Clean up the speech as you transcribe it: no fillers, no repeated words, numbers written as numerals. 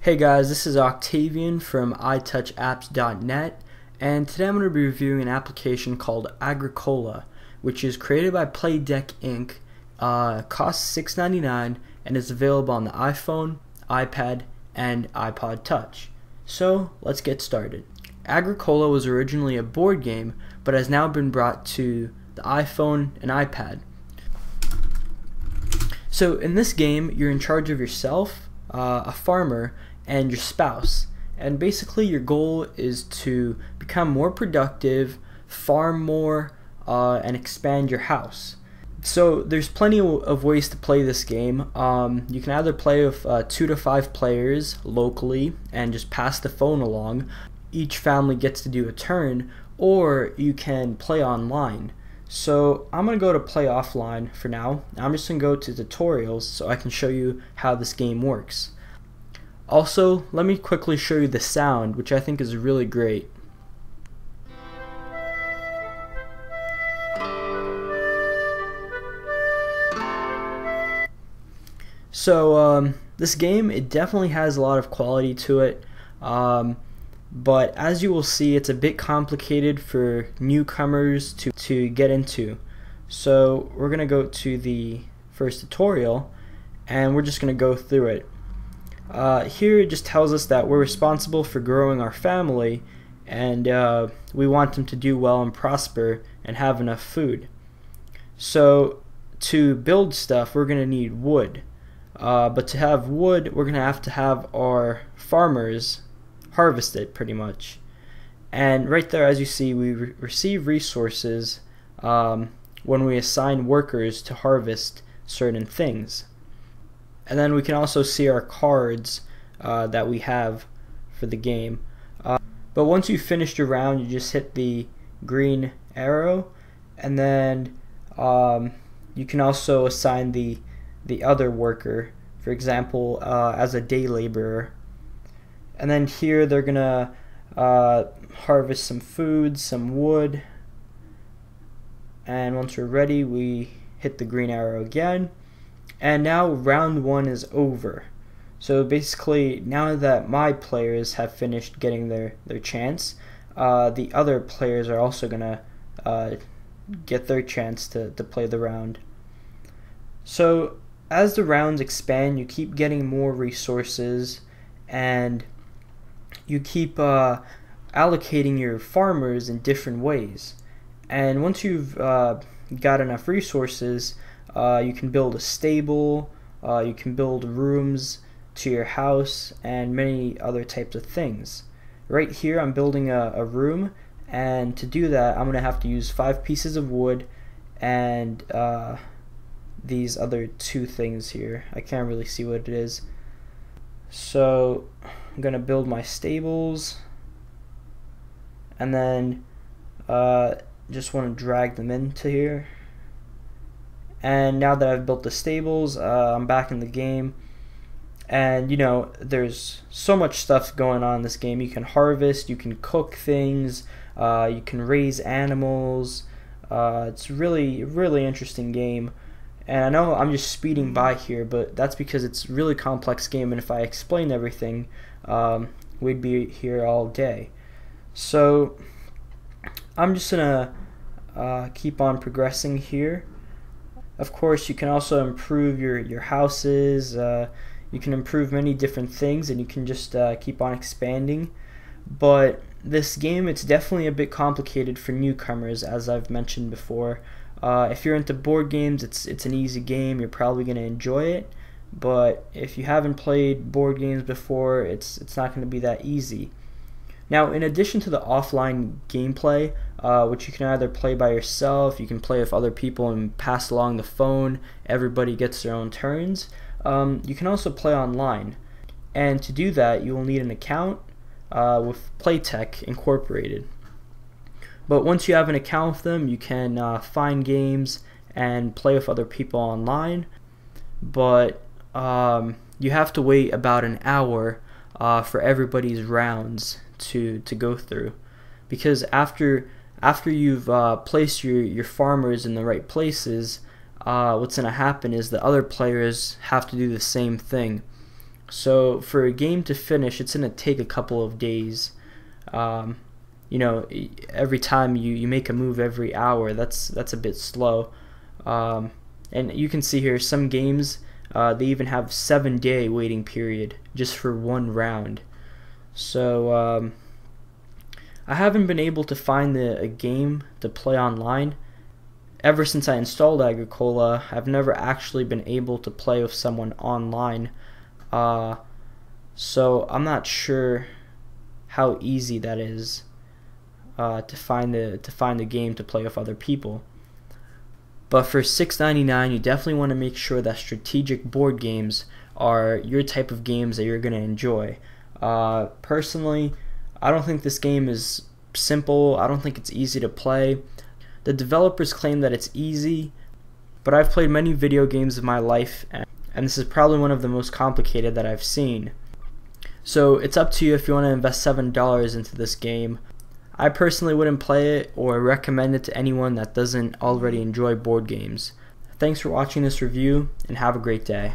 Hey guys, this is Octavian from iTouchApps.net, and today I'm going to be reviewing an application called Agricola, which is created by Playdeck Inc., costs $6.99, and is available on the iPhone, iPad, and iPod Touch. So let's get started. Agricola was originally a board game, but has now been brought to the iPhone and iPad. So in this game, you're in charge of yourself, a farmer, and your spouse, and basically your goal is to become more productive, farm more, and expand your house. So there's plenty of ways to play this game. You can either play with 2 to 5 players locally and just pass the phone along. Each family gets to do a turn, or you can play online. So I'm going to go to play offline for now. I'm just going to go to tutorials so I can show you how this game works. Also, let me quickly show you the sound, which I think is really great. So this game, it definitely has a lot of quality to it, but as you will see, it's a bit complicated for newcomers to get into. So we're going to go to the first tutorial, and we're just going to go through it. Here it just tells us that we're responsible for growing our family, and we want them to do well and prosper and have enough food. So to build stuff, we're going to need wood, but to have wood, we're going to have our farmers harvest it pretty much. And right there, as you see, we receive resources when we assign workers to harvest certain things. And then we can also see our cards that we have for the game. But once you've finished your round, you just hit the green arrow, and then you can also assign the other worker, for example, as a day laborer. And then here they're gonna harvest some food, some wood, and once we're ready, we hit the green arrow again. And now round 1 is over. So basically, now that my players have finished getting their chance, the other players are also gonna get their chance to play the round. So as the rounds expand, you keep getting more resources, and you keep allocating your farmers in different ways. And once you've got enough resources, you can build a stable, you can build rooms to your house, and many other types of things. Right here I'm building a room, and to do that I'm going to have to use 5 pieces of wood and these other 2 things here. I can't really see what it is. So I'm going to build my stables, and then just want to drag them into here. And now that I've built the stables, I'm back in the game, and you know, there's so much stuff going on in this game. You can harvest, you can cook things, you can raise animals. It's really interesting game, and I know I'm just speeding by here, but that's because it's a really complex game, and if I explained everything, we'd be here all day. So I'm just gonna keep on progressing here. Of course, you can also improve your houses, you can improve many different things, and you can just keep on expanding. But this game, it's definitely a bit complicated for newcomers, as I've mentioned before. If you're into board games, it's an easy game, you're probably going to enjoy it. But if you haven't played board games before, it's not going to be that easy. Now, in addition to the offline gameplay, which you can either play by yourself, you can play with other people and pass along the phone, everybody gets their own turns, you can also play online. And to do that, you will need an account with Playtech Incorporated. But once you have an account with them, you can find games and play with other people online. But you have to wait about an hour for everybody's rounds to go through, because after you've placed your farmers in the right places, what's going to happen is the other players have to do the same thing. So for a game to finish, it's going to take a couple of days. You know, every time you make a move every hour, that's a bit slow. And you can see here some games, they even have 7-day waiting period just for one round. So I haven't been able to find a game to play online. Ever since I installed Agricola, I've never actually been able to play with someone online. So I'm not sure how easy that is to find a game to play with other people. But for $6.99, you definitely want to make sure that strategic board games are your type of games that you're going to enjoy. Personally, I don't think this game is simple. I don't think it's easy to play. The developers claim that it's easy, but I've played many video games in my life, and this is probably one of the most complicated that I've seen. So it's up to you if you want to invest $7 into this game. I personally wouldn't play it or recommend it to anyone that doesn't already enjoy board games. Thanks for watching this review, and have a great day.